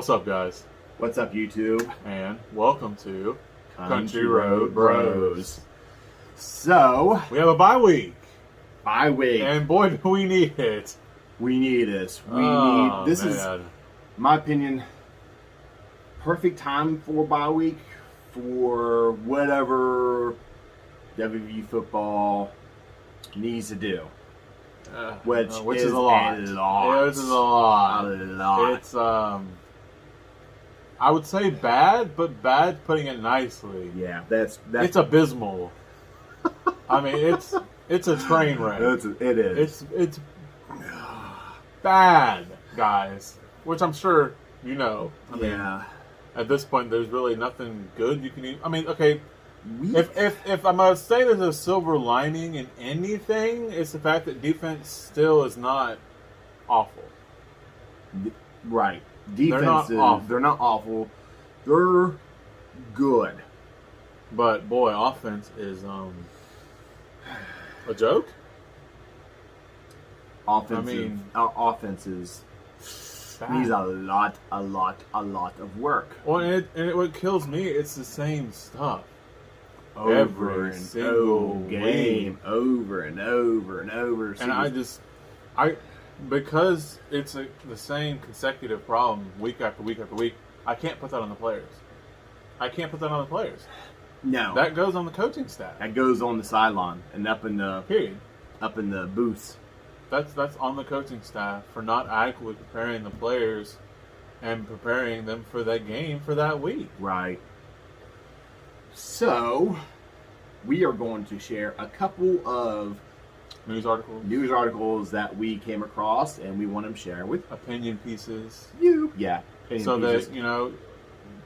What's up, guys? What's up, YouTube? And welcome to Country Road Bros. So, We have a bye week, bye week. and boy, do we need it. We need this. This is, man. my opinion, perfect time for bye week for whatever WV football needs to do. Which is a lot. Yeah, This is a lot. A lot. It's I would say bad, but bad putting it nicely. Yeah, that's It's abysmal. I mean, it's a train wreck. it is. It's bad, guys. Which I'm sure you know. I mean, yeah. at this point, there's really nothing good you can eat. I mean, okay, if I'm gonna say there's a silver lining in anything, it's the fact that defense still is not awful. Right. Defense they're not awful. They're good. But boy, offense is a joke. Offense is needs a lot of work. Well, and what kills me, it's the same stuff. Every single game, over and over and over. And because it's the same consecutive problem week after week after week, I can't put that on the players. No, that goes on the coaching staff. That goes on the sideline and up in the booths. That's on the coaching staff for not adequately preparing the players and preparing them for that game for that week. Right. So, we are going to share a couple of News articles that we came across, and we want to share with opinion pieces. You, yeah. So pieces. That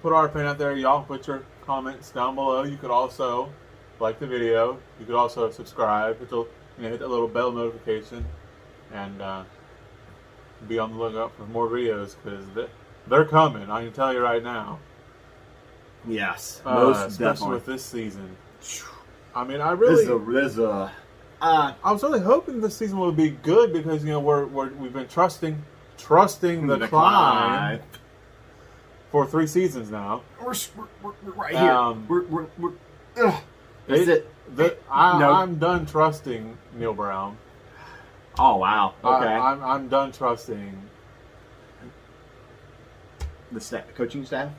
put our opinion out there. Y'all put your comments down below. You could also like the video. You could also subscribe. Hit that little bell notification, and be on the lookout for more videos because they're coming. I can tell you right now. Yes, especially definitely with this season. I mean, I really. I was really hoping this season would be good because we've been trusting the climb for 3 seasons now. We're right here. I'm done trusting Neil Brown. Oh wow! Okay, I'm done trusting the coaching staff.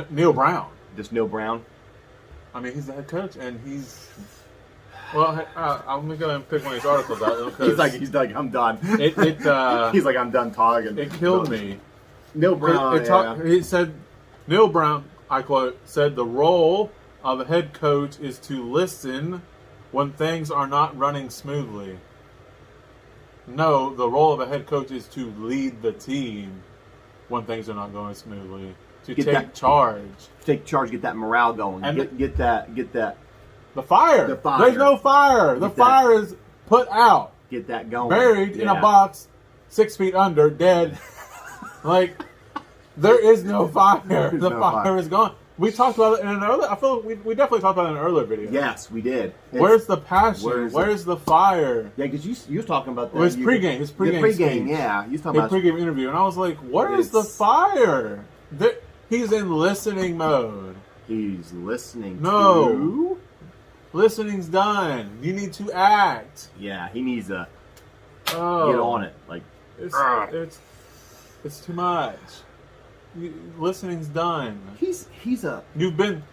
Neil Brown. Just Neil Brown. I mean, he's the head coach, and he's. Well, I'm gonna go and pick one of these articles out. He's like, I'm done. He's like, I'm done talking. It killed me. Neil Brown. He said, Neil Brown, I quote, said the role of a head coach is to listen when things are not running smoothly. No, the role of a head coach is to lead the team when things are not going smoothly. To take charge. Take charge, get that morale going. And get that. The fire. There's no fire. The fire is put out. Get that going. Buried in a box 6 feet under, dead. There is no fire. The fire is gone. We talked about it in an earlier. I feel we definitely talked about it in an earlier video. Yes, we did. Where's the passion? Where's the fire? Yeah, because you were talking about that. It was pregame. It's pregame. Yeah, you was talking about pregame interview, and I was like, "Where's the fire?" He's in listening mode. He's listening. No, listening's done. You need to act. Yeah, he needs to get on it. It's too much. Listening's done. You've been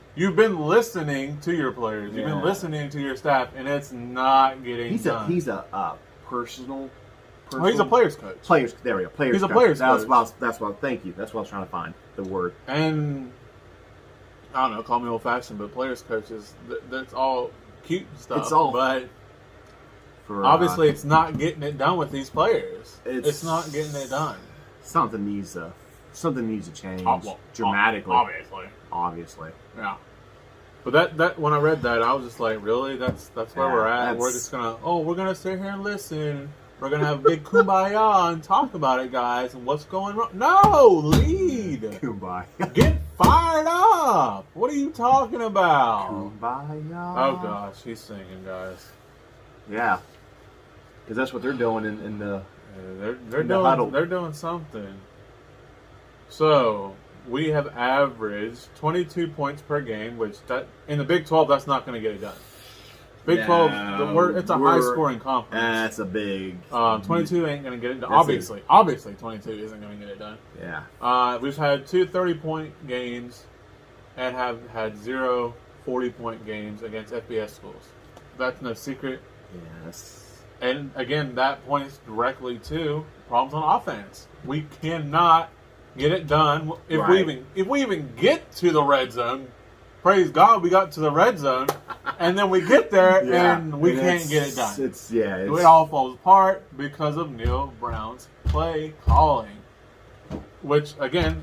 listening to your players. You've been listening to your staff, and it's not getting done. He's a personal. Well, he's a players coach. There we go. He's a players coach. That's what. Thank you. That's what I was trying to find the word. And I don't know. Call me old fashioned, but players coaches. That's all cute stuff. It's all. But obviously, it's not getting it done with these players. It's not getting it done. Something needs to change dramatically. Obviously. Yeah. But that when I read that, I was just like, really? That's where we're at. We're just we're gonna sit here and listen. We're gonna have a big kumbaya and talk about it, guys, and what's going wrong. No, lead. Kumbaya. Get fired up. What are you talking about? Kumbaya. Oh gosh, he's singing, guys. Yeah, because that's what they're doing in the they're doing huddle. They're doing something. So we have averaged 22 points per game, which that in the Big 12 that's not going to get it done. Big 12, it's a high scoring conference. That's a big. 22 ain't going to get it done. Obviously, 22 isn't going to get it done. Yeah. We've had 2 30-point games and have had 0 40-point games against FBS schools. That's no secret. Yes. And again, that points directly to problems on offense. We cannot get it done if we even get to the red zone. Praise God, we got to the red zone, and then we get there and we can't get it done. It all falls apart because of Neal Brown's play calling, which again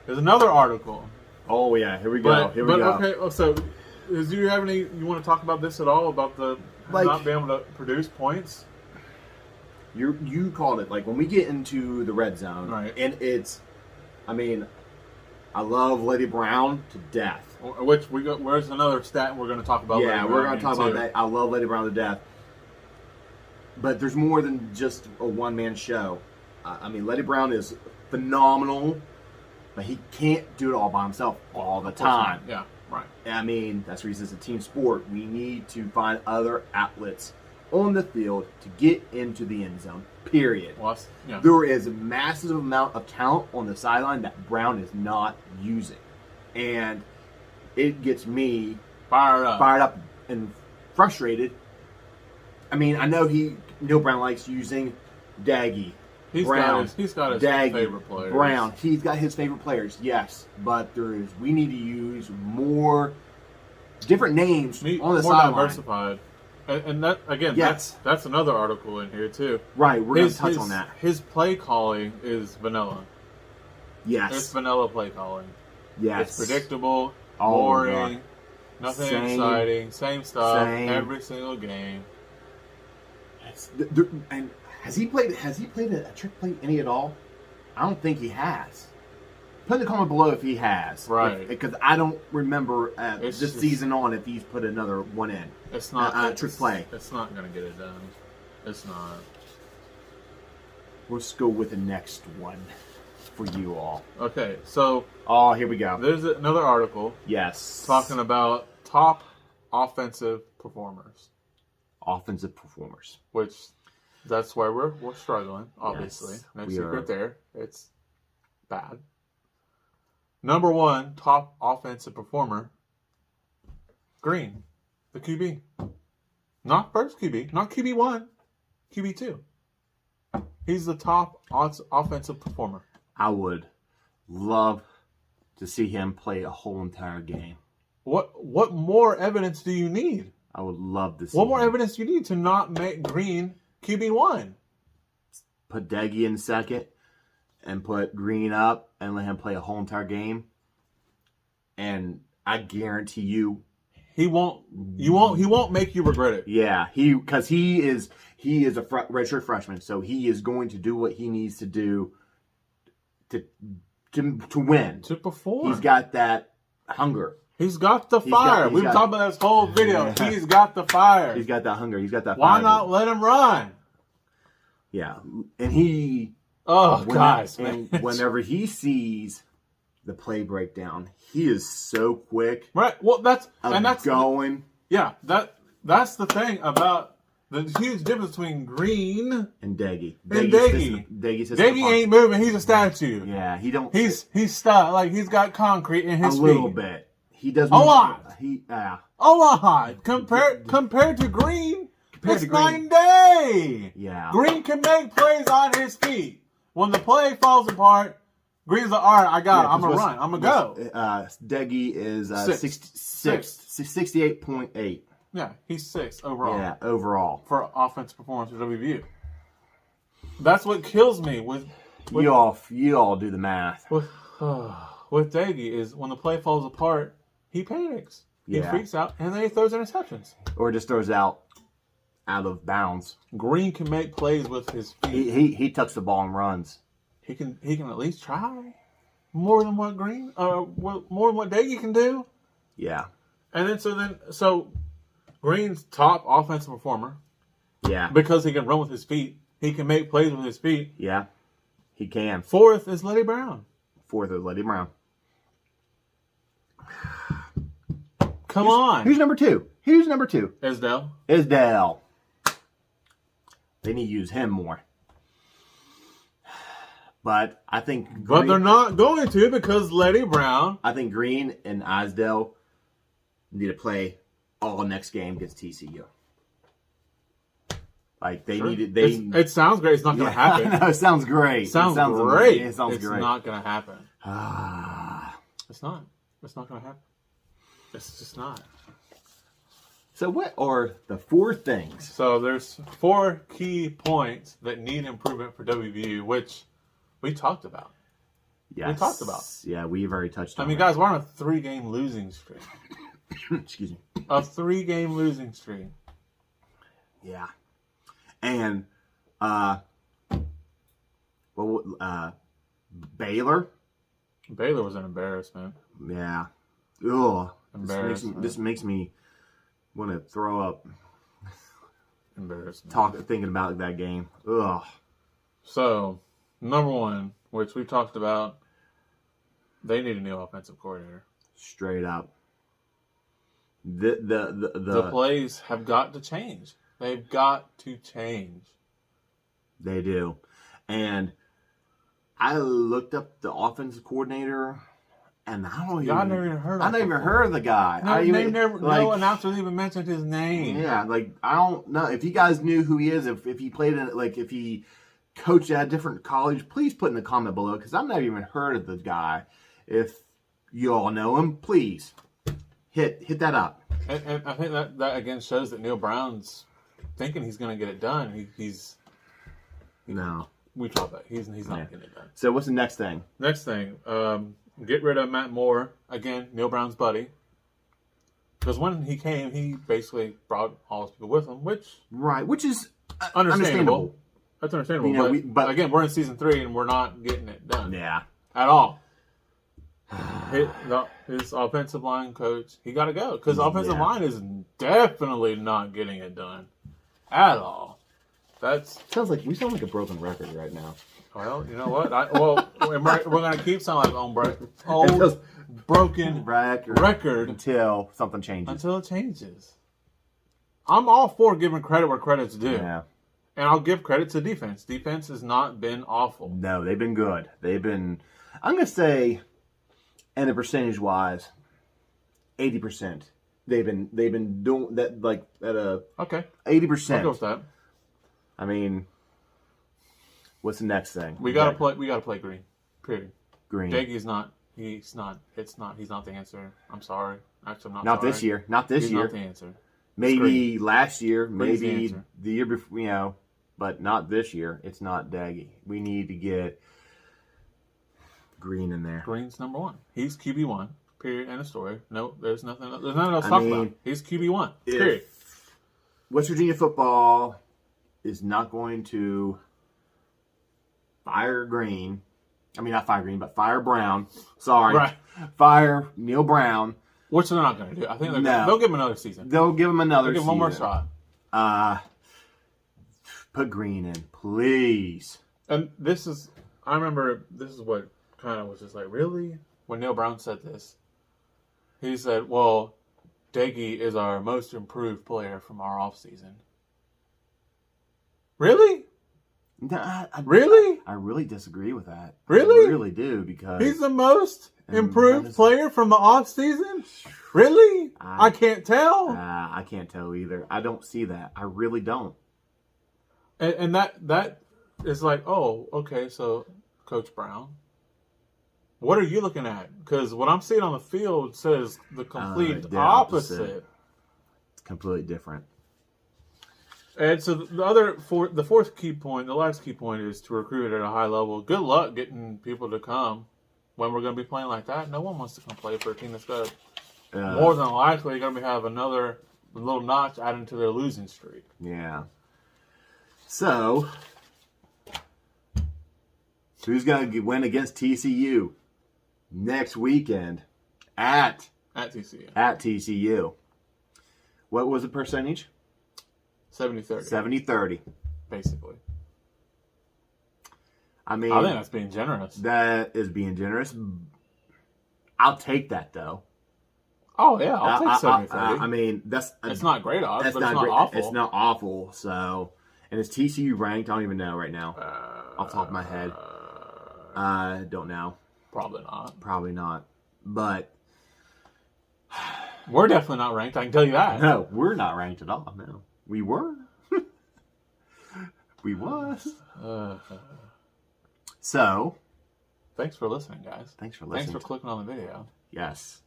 is another article. Oh yeah, here we go. Here we go. Okay, so do you have any? You want to talk about this at all? About the not being able to produce points? You called it, like when we get into the red zone, right? And it's, I mean, I love Lady Brown to death. Which where's another stat we're going to talk about? Yeah, we're going to talk about that. I love Lady Brown to death. But there's more than just a one-man show. I mean, Lady Brown is phenomenal, but he can't do it all by himself all the time. Yeah, right. I mean, that's the reason it's a team sport. We need to find other outlets on the field to get into the end zone, period. Yeah. There is a massive amount of talent on the sideline that Brown is not using. And it gets me fired up and frustrated. I mean, I know Neal Brown likes using Daggy. He's got his Daggy, favorite players. Brown. He's got his favorite players, yes. But we need to use more different names on the sideline. More diversified. And that, again, yes. that's another article in here, too. Right, we're going to touch on that. His play calling is vanilla. Yes. It's vanilla play calling. Yes. It's predictable, boring, nothing exciting, same stuff every single game. And has he played a trick play any at all? I don't think he has. Put in the comment below if he has. Right. Because I don't remember this season on if he's put another one in. It's not trick play. It's not going to get it done. It's not. Let's go with the next one for you all. Okay, so. Oh, here we go. There's another article. Yes. Talking about top offensive performers. Offensive performers. Which, that's why we're struggling, obviously. Yes, no secret there. It's bad. Number 1 top offensive performer, Green, the QB. Not first QB, not QB1, QB2. He's the top offensive performer. I would love to see him play a whole entire game. What more evidence do you need? I would love to see What more evidence do you need to not make Green QB1? Put Daggy in second and put Green up and let him play a whole entire game. And I guarantee you, he won't make you regret it. Yeah, because he is a redshirt freshman, so he is going to do what he needs to do to win, to perform. He's got that hunger. He's got the fire. We've talked about this whole video. Yeah. He's got the fire. He's got that hunger. He's got that fire. Why not let him run? Yeah, and he. Oh, guys. And whenever he sees the play breakdown, he is so quick. Right. Well, that's going. Yeah, that's the thing about the huge difference between Green and Daggy. Daggy ain't moving. He's a statue. Yeah, he don't. He's stuck. Like he's got concrete in his feet. A little bit. He doesn't. A lot. A lot. Compared to Green, it's night and day. Yeah. Green can make plays on his feet. When the play falls apart, Green's like, all right, I got it. I'm going to run. I'm going to go. Daggy is 68.8. Yeah, he's 6 overall. Yeah, overall. For offensive performance for WVU. That's what kills me with you all do the math. With Daggy is when the play falls apart, he panics. He freaks out, and then he throws interceptions. Or just throws out of bounds. Green can make plays with his feet. He tucks the ball and runs. He can at least try more than what Green more than what Daggy can do. Yeah. And then so Green's top offensive performer. Yeah. Because he can run with his feet. He can make plays with his feet. Yeah. He can. 4th is Lady Brown. Fourth is Letty Brown. Come on. Who's number two? Isdale. Isdale. They need to use him more. But I think But they're not going to because Letty Brown. I think Green and Isdale need to play all next game against TCU. Like they needed. It sounds great. It's not going to happen. No, it sounds great. Sounds great. It sounds it's great. not going to happen. It's not. It's not going to happen. It's just not. So what are the 4 things? So there's 4 key points that need improvement for WVU, which we talked about. Yes. We talked about. Yeah, we've already touched on. I mean, guys, we're on a 3-game losing streak. Excuse me. A 3-game losing streak. Yeah. And Baylor. Baylor was an embarrassment. Yeah. Ugh. Embarrassment. This makes me want to throw up. Embarrassment. Thinking about that game. Ugh. So, number 1, which we talked about, they need a new offensive coordinator. Straight up. The plays have got to change. They've got to change. They do. And I looked up the offensive coordinator, and I don't even. I never even heard of him. I never even heard of the guy. No announcers even mentioned his name. Yeah, like I don't know if you guys knew who he is. If he played in if he coached at a different college, please put in the comment below because I've never even heard of the guy. If you all know him, please hit that up. And I think that again shows that Neil Brown's thinking he's going to get it done. He's no. We talked about he's not getting it done. So what's the next thing? Next thing, get rid of Matt Moore again. Neil Brown's buddy. Because when he came, he basically brought all those people with him, which is understandable. That's understandable. You know, but again, we're in season 3 and we're not getting it done. Yeah, at all. His offensive line coach, he got to go because offensive line is definitely not getting it done at all. Sounds like we sound like a broken record right now. Well, you know what? We're going to keep sounding like old broken record until something changes. Until it changes. I'm all for giving credit where credit's due. Yeah. And I'll give credit to defense. Defense has not been awful. No, they've been good. I'm going to say, and the percentage-wise, 80%. They've been doing that like at a 80%. I'll go with that. I mean, what's the next thing? We gotta play Green. Period. Green. Doege's not. He's not the answer. I'm sorry. Actually, I'm not. Not sorry. this year. Not this he's year. Not the answer. Maybe last year. Green's maybe the year before. But not this year. It's not Doege. We need to get Green in there. Green's number 1. He's QB1. Period. End of story. No, there's nothing. There's nothing else to talk about. He's QB1. Period. West Virginia football is not going to fire Green. I mean, not fire Green, but fire Brown. Sorry. Right. Fire Neil Brown. Which they're not going to do. I think they'll give him another season. They'll give him another season. Give him one more shot. Put Green in, please. And I remember this is what kind of was just like, really? When Neil Brown said this, he said, well, Doege is our most improved player from our offseason. Really? Really? I really disagree with that. Really? I really do because he's the most improved player from the offseason? Really? I can't tell. I can't tell either. I don't see that. I really don't. And that is like, oh, okay, so Coach Brown, what are you looking at? Because what I'm seeing on the field says the complete opposite. It's completely different. And so the fourth key point, the last key point is to recruit at a high level. Good luck getting people to come when we're going to be playing like that. No one wants to come play for a team that's got more than likely going to have another little notch added to their losing streak. Yeah. So, who's going to win against TCU next weekend at TCU? At TCU. What was the percentage? 70-30. 70-30. Basically. I mean, I think that's being generous. That is being generous. I'll take that though. Oh yeah, I'll take 70-30. I mean, it's not great odds, but it's not great, awful. It's not awful. So, and is TCU ranked? I don't even know right now. Off the top of my head, I don't know. Probably not. Probably not. But we're definitely not ranked. I can tell you that. No, we're not ranked at all. No, we were. We was. So, thanks for listening, guys. Thanks for listening. Thanks for clicking on the video. Yes.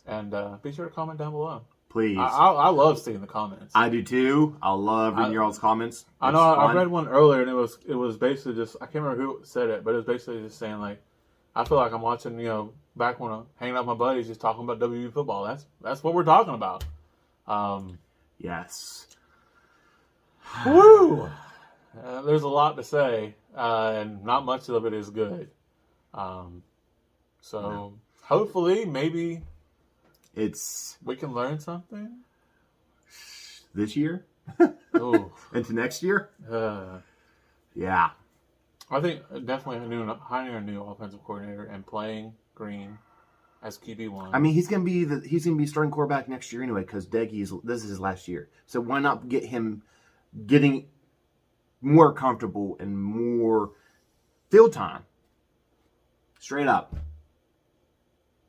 And be sure to comment down below. Please. I love seeing the comments. I do too. I love reading your all's comments. I know. I read one earlier, and it was basically just, I can't remember who said it, but it was basically just saying, like, I feel like I'm watching, back when I'm hanging out with my buddies, just talking about WV football. That's what we're talking about. Yes. Woo! There's a lot to say, and not much of it is good. So hopefully, maybe we can learn something this year. Ooh. Into next year. Yeah. I think definitely hiring a new offensive coordinator and playing Green as QB1. I mean, he's gonna be starting quarterback next year anyway because this is his last year. So why not get him getting more comfortable and more field time? Straight up.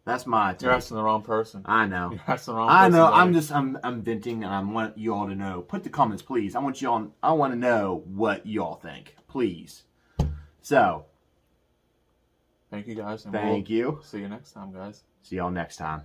That's my take. You're asking the wrong person. I know. You're asking the wrong person. I know. Buddy. I'm venting, and I want you all to know. Put the comments, please. I want to know what you all think, please. So, thank you guys. And thank you. See you next time, guys. See y'all next time.